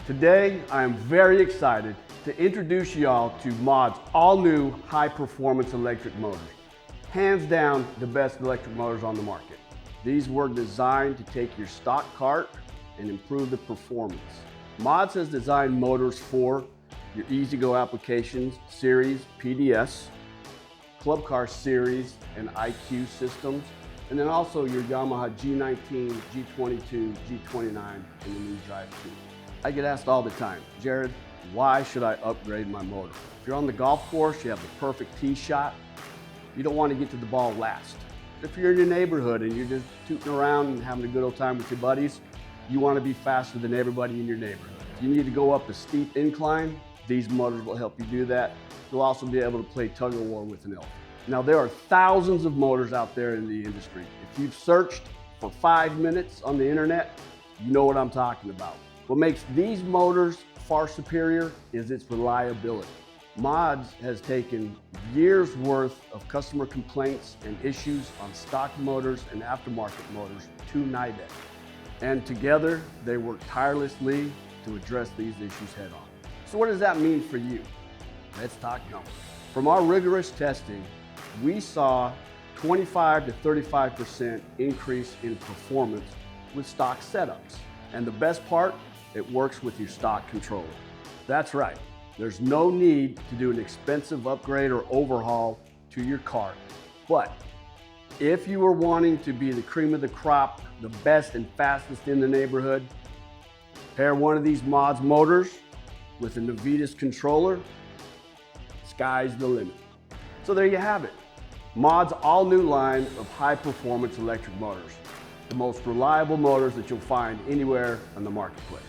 Today, I am very excited to introduce y'all to MODZ all-new high-performance electric motors. Hands down, the best electric motors on the market. These were designed to take your stock cart and improve the performance. MODZ has designed motors for your E-Z-GO applications, Series, PDS, Club Car Series, and IQ systems, and then also your Yamaha G19, G22, G29, and the new Drive 2. I get asked all the time, Jared, why should I upgrade my motor? If you're on the golf course, you have the perfect tee shot, you don't want to get to the ball last. If you're in your neighborhood and you're just tooting around and having a good old time with your buddies, you want to be faster than everybody in your neighborhood. If you need to go up a steep incline, these motors will help you do that. You'll also be able to play tug of war with an elephant. Now, there are thousands of motors out there in the industry. If you've searched for 5 minutes on the internet, you know what I'm talking about. What makes these motors far superior is its reliability. MODZ has taken years worth of customer complaints and issues on stock motors and aftermarket motors to NIDEC. And together, they work tirelessly to address these issues head on. So what does that mean for you? Let's talk numbers. From our rigorous testing, we saw 25 to 35% increase in performance with stock setups. And the best part, it works with your stock controller. That's right, there's no need to do an expensive upgrade or overhaul to your cart. But if you are wanting to be the cream of the crop, the best and fastest in the neighborhood, pair one of these MODZ motors with a MODZ controller, sky's the limit. So there you have it. MODZ all-new line of high-performance electric motors. The most reliable motors that you'll find anywhere on the marketplace.